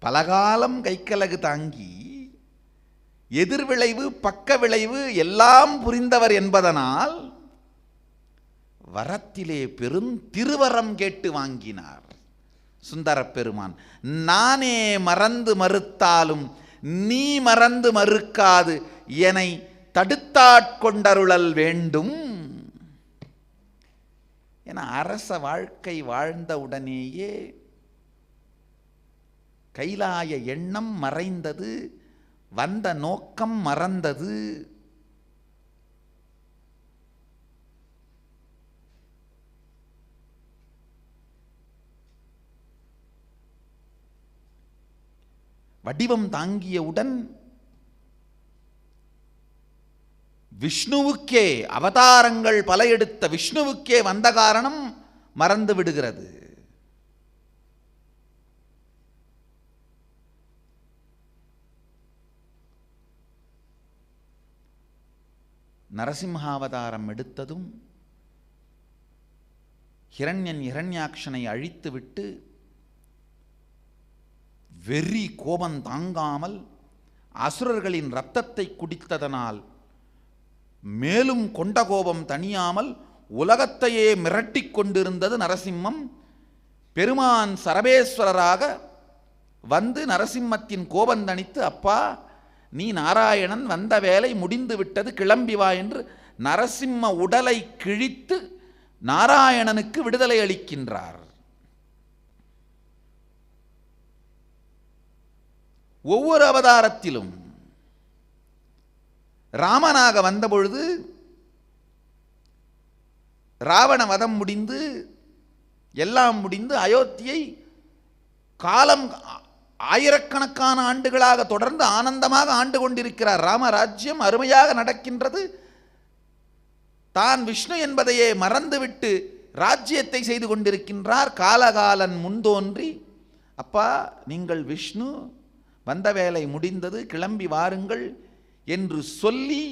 பலகாலம் கைக்கலகு தாங்கி எதிர்விளைவு பக்க விளைவு எல்லாம் புரிந்தவர் என்பதனால் வரத்திலே பெரும் திருவரம் கேட்டு வாங்கினார் சுந்தரப் பெருமான். நானே மறந்து மறுத்தாலும் நீ மறந்து மறுக்காது என்னை தடுத்தாட்கொண்டருளல் வேண்டும். என அரச வாழ்க்கை வாழ்ந்த உடனேயே கைலாய எண்ணம் மறைந்தது, வந்த நோக்கம் மறந்தது. வடிவம் தாங்கியவுடன் விஷ்ணுவுக்கே அவதாரங்கள் பல எடுத்த விஷ்ணுவுக்கே வந்த காரணம் மறந்து விடுகிறது. நரசிம்ஹாவதாரம் எடுத்ததும் ஹிரண்யன் ஹிரண்யாக்ஷனை அழித்துவிட்டு வெறி கோபம் தாங்காமல் அசுரர்களின் இரத்தத்தை குடித்ததனால் மேலும் கொண்ட கோபம் தணியாமல் உலகத்தையே மிரட்டி கொண்டிருந்தது நரசிம்மம். பெருமான் சரபேஸ்வரராக வந்து நரசிம்மத்தின் கோபந்தணித்து, அப்பா நீ நாராயணன், வந்த வேலை முடிந்து விட்டது, கிளம்பி வா என்று நரசிம்ம உடலை கிழித்து நாராயணனுக்கு விடுதலை அளிக்கின்றார். ஒவ்வொரு அவதாரத்திலும் ராமனாக வந்தபொழுது ராவண வதம் முடிந்து எல்லாம் முடிந்து அயோத்தியை காலம் ஆயிரக்கணக்கான ஆண்டுகளாக தொடர்ந்து ஆனந்தமாக ஆண்டு கொண்டிருக்கிறார். ராமராஜ்யம் அருமையாக நடக்கின்றது. தான் விஷ்ணு என்பதையே மறந்துவிட்டு ராஜ்யத்தை செய்து கொண்டிருக்கின்றார். காலகாலன் முன்தோன்றி, அப்பா நீங்கள் விஷ்ணு, வந்த வேலை முடிந்தது, கிளம்பி வாருங்கள் என்று சொல்லி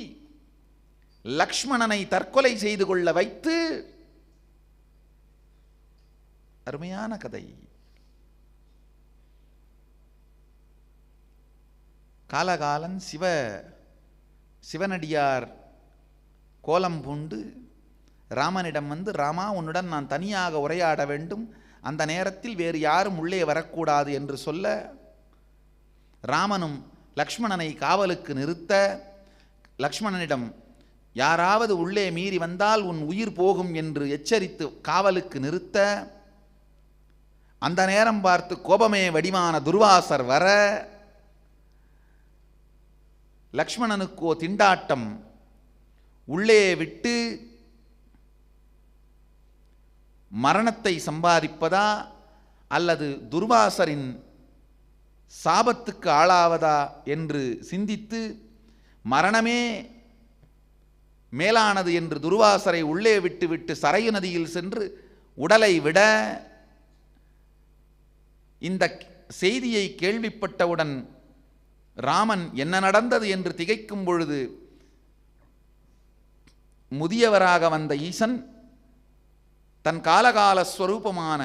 லக்ஷ்மணனை தற்கொலை செய்து கொள்ள வைத்து, அருமையான கதை. காலகாலன் சிவனடியார் கோலம் பூண்டு ராமனிடம் வந்து, ராமா உன்னுடன் நான் தனியாக உரையாட வேண்டும், அந்த நேரத்தில் வேறு யாரும் உள்ளே வரக்கூடாது என்று சொல்ல, ராமனும் லக்ஷ்மணனை காவலுக்கு நிறுத்த, லக்ஷ்மணனிடம் யாராவது உள்ளே மீறி வந்தால் உன் உயிர் போகும் என்று எச்சரித்து காவலுக்கு நிறுத்த, அந்த நேரம் பார்த்து கோபமே வடிவான துர்வாசர் வர, லக்ஷ்மணனுக்கோ திண்டாட்டம், உள்ளே விட்டு மரணத்தை சம்பாதிப்பதா அல்லது துர்வாசரின் சாபத்துக்கு ஆளாவதா என்று சிந்தித்து, மரணமே மேலானது என்று துர்வாசரை உள்ளே விட்டு சரையு நதியில் சென்று உடலை விட, இந்த செய்தியை கேள்விப்பட்டவுடன் ராமன் என்ன நடந்தது என்று திகைக்கும் பொழுது, முதியவராக வந்த ஈசன் தன் காலகால ஸ்வரூபமான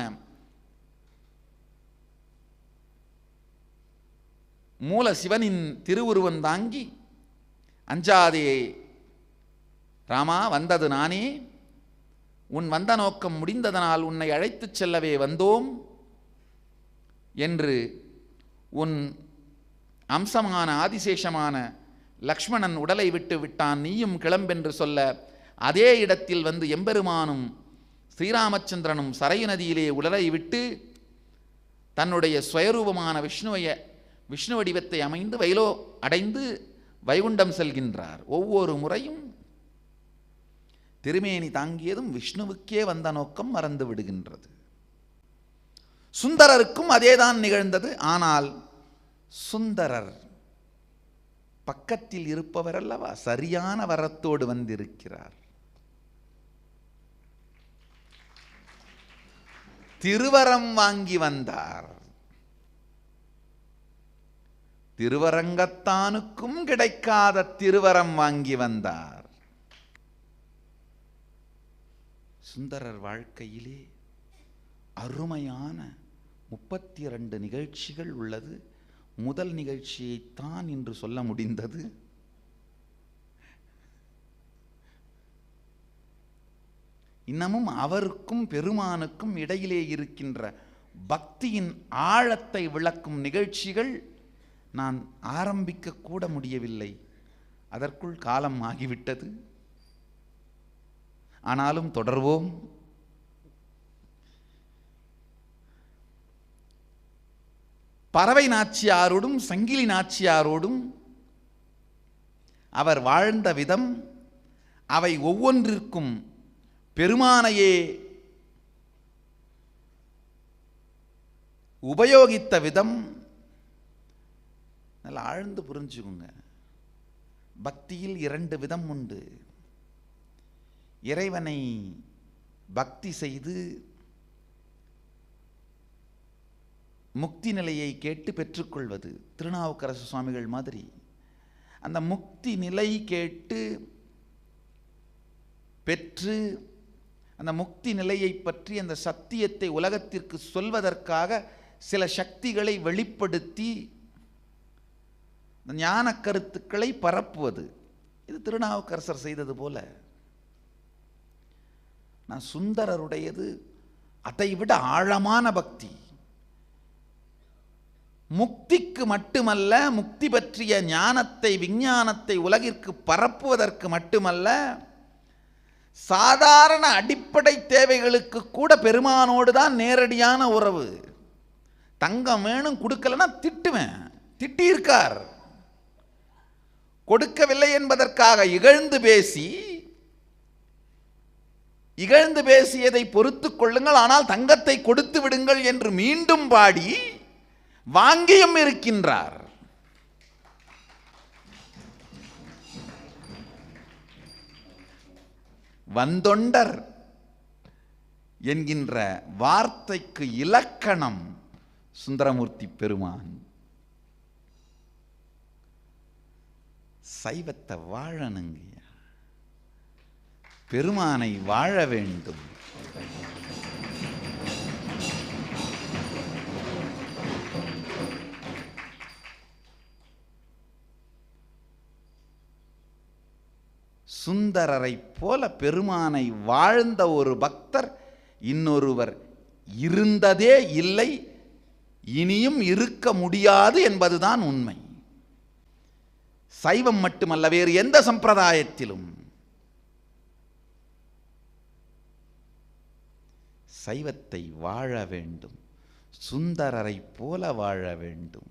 மூல சிவனின் திருவுருவம் தாங்கி, அஞ்சாதே ராமா, வந்தது நானே, உன் வந்த நோக்கம் முடிந்ததனால் உன்னை அழைத்துச் செல்லவே வந்தோம் என்று உன் அம்சமான ஆதிசேஷமான லக்ஷ்மணன் உடலை விட்டு விட்டான், நீயும் கிளம்பென்று சொல்ல, அதே இடத்தில் வந்து எம்பெருமானும் ஸ்ரீராமச்சந்திரனும் சரையு நதியிலே உடலை விட்டு தன்னுடைய ஸ்வயரூபமான விஷ்ணு வடிவத்தை அமைந்து அடைந்து வைகுண்டம் செல்கின்றார். ஒவ்வொரு முறையும் திருமேனி தாங்கியதும் விஷ்ணுவுக்கே வந்த நோக்கம் மறந்து விடுகின்றது. சுந்தரருக்கும் அதேதான் நிகழ்ந்தது. ஆனால் சுந்தரர் பக்கத்தில் இருப்பவர் அல்லவா, சரியான வரத்தோடு வந்திருக்கிறார். திருவரம் வாங்கி வந்தார். திருவரங்கத்தானுக்கும் கிடைக்காத திருவரம் வாங்கி வந்தார். சுந்தரர் வாழ்க்கையிலே அருமையான 32 நிகழ்ச்சிகள் உள்ளது. முதல் நிகழ்ச்சியைத்தான் இன்று சொல்ல முடிந்தது. இன்னமும் அவருக்கும் பெருமானுக்கும் இடையிலே இருக்கின்ற பக்தியின் ஆழத்தை விளக்கும் நிகழ்ச்சிகள் நான் ஆரம்பிக்க கூட முடியவில்லை. அதற்குள் காலம் ஆகிவிட்டது. ஆனாலும் தொடர்வோம். பறவை நாச்சியாரோடும் சங்கிலி நாச்சியாரோடும் அவர் வாழ்ந்த விதம், அவை ஒவ்வொன்றிற்கும் பெருமானையே உபயோகித்த விதம் நல்லா ஆழ்ந்து புரிஞ்சுக்குங்க. பக்தியில் 2 விதம் உண்டு. இறைவனை பக்தி செய்து முக்தி நிலையை கேட்டு பெற்றுக்கொள்வது, திருநாவுக்கரசு சுவாமிகள் மாதிரி. அந்த முக்தி நிலை கேட்டு பெற்று அந்த முக்தி நிலையை பற்றி அந்த சத்தியத்தை உலகத்திற்கு சொல்வதற்காக சில சக்திகளை வெளிப்படுத்தி ஞான கருத்துக்களை பரப்புவது. இது திருநாவுக்கரசர் செய்தது போல. நான் சுந்தரருடையது அதைவிட ஆழமான பக்தி. முக்திக்கு மட்டுமல்ல, முக்தி பற்றிய ஞானத்தை விஞ்ஞானத்தை உலகிற்கு பரப்புவதற்கு மட்டுமல்ல, சாதாரண அடிப்படை தேவைகளுக்கு கூட பெருமானோடு தான் நேரடியான உறவு. தங்கம் வேணும், கொடுக்கலன்னா திட்டுவேன், திட்டியிருக்கார். கொடுக்கவில்லை என்பதற்காக இகழ்ந்து பேசியதை பொறுத்து கொள்ளுங்கள், ஆனால் தங்கத்தை கொடுத்து விடுங்கள் என்று மீண்டும் பாடி வாங்கியும் இருக்கின்றார். வந்தொண்டர் என்கின்ற வார்த்தைக்கு இலக்கணம் சுந்தரமூர்த்தி பெருமான். சைவத்தை வாழணுங்க, பெருமானை வாழ வேண்டும். சுந்தரரை போல பெருமானை வாழ்ந்த ஒரு பக்தர் இன்னொருவர் இருந்ததே இல்லை, இனியும் இருக்க முடியாது என்பதுதான் உண்மை. சைவம் மட்டுமல்ல, வேறு எந்த சம்பிரதாயத்திலும் சைவத்தை வாழ வேண்டும், சுந்தரரை போல வாழ வேண்டும்.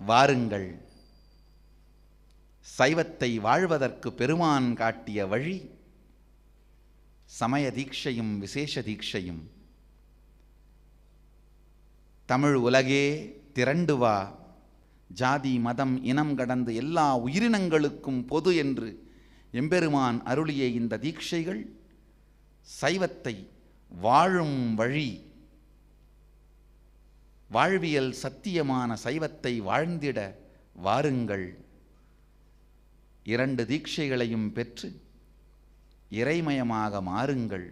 வாருங்கள், சைவத்தை வாழ்வதற்கு பெருமான் காட்டிய வழி சமய தீட்சையும் விசேஷ தீட்சையும். தமிழ் உலகே திரண்டு வா, ஜாதி மதம் இனம் கடந்து எல்லா உயிரினங்களுக்கும் பொது என்று எம்பெருமான் அருளிய இந்த தீட்சைகள் சைவத்தை வாழும் வழி. வாழ்வியல் சத்தியமான சைவத்தை வாழ்ந்திட வாருங்கள். 2 தீட்சைகளையும் பெற்று இறைமயமாக மாறுங்கள்.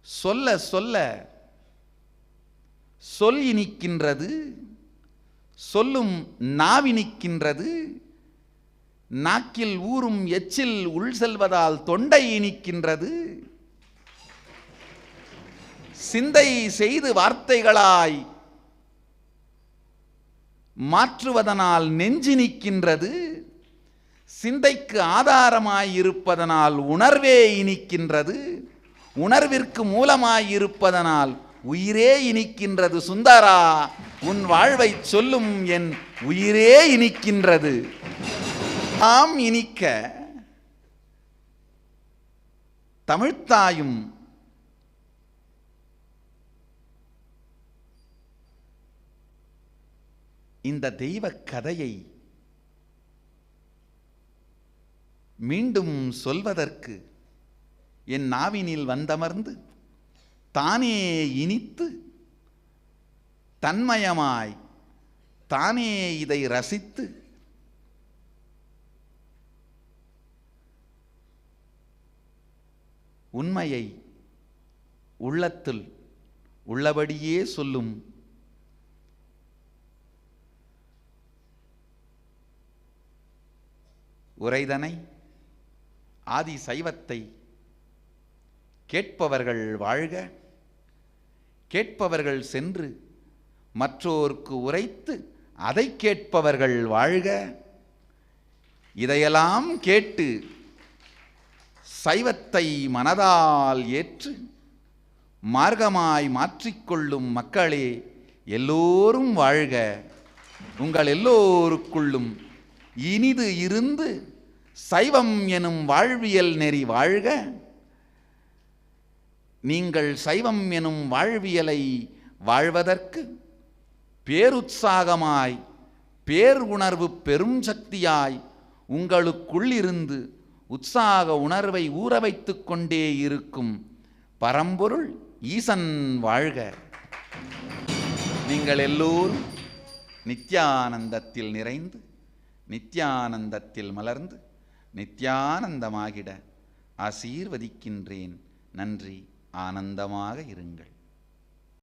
சொல்ல சொல்ல சொல் இனிக்கின்றது, சொல்லும் நாவினிக்கின்றது. நாக்கில் ஊறும் எச்சில் உள் செல்வதால் தொண்டை இனிக்கின்றது. சிந்தை செய்து வார்த்தைகளாய் மாற்றுவதனால் நெஞ்சு நிற்கின்றது. சிந்தைக்கு ஆதாரமாய் இருப்பதனால் உணர்வே இனிக்கின்றது. உணர்விற்கு மூலமாய் இருப்பதனால் உயிரே இனிக்கின்றது. சுந்தரா, உன் வாழ்வை சொல்லும் என் உயிரே இனிக்கின்றது. ஆம், இனிக்க தமிழ்த்தாயும் இந்த தெய்வ கதையை மீண்டும் சொல்வதற்கு என் நாவினில் வந்தமர்ந்து தானே இனித்து தன்மயமாய் தானே இதை ரசித்து உண்மையை உள்ளத்தில் உள்ளபடியே சொல்லும் உரைதனை ஆதி சைவத்தை கேட்பவர்கள் வாழ்க, கேட்பவர்கள் சென்று மற்றோர்க்கு உரைத்து அதை கேட்பவர்கள் வாழ்க. இதையெல்லாம் கேட்டு சைவத்தை மனதால் ஏற்று மார்க்கமாய் மாற்றிக்கொள்ளும் மக்களே எல்லோரும் வாழ்க. உங்கள் எல்லோருக்குள்ளும் இனிது இருந்து சைவம் எனும் வாழ்வியல் நெறி வாழ்க. நீங்கள் சைவம் எனும் வாழ்வியலை வாழ்வதற்கு பேருற்சாகமாய் பேர் உணர்வு பெரும் சக்தியாய் உங்களுக்குள்ளிருந்து உற்சாக உணர்வை ஊற வைத்துக் கொண்டே இருக்கும் பரம்பொருள் ஈசன் வாழ்க. நீங்கள் எல்லோரும் நித்யானந்தத்தில் நிறைந்து நித்யானந்தத்தில் மலர்ந்து நித்யானந்தமாகிட ஆசீர்வதிக்கின்றேன். நன்றி. ஆனந்தமாக இருங்கள்.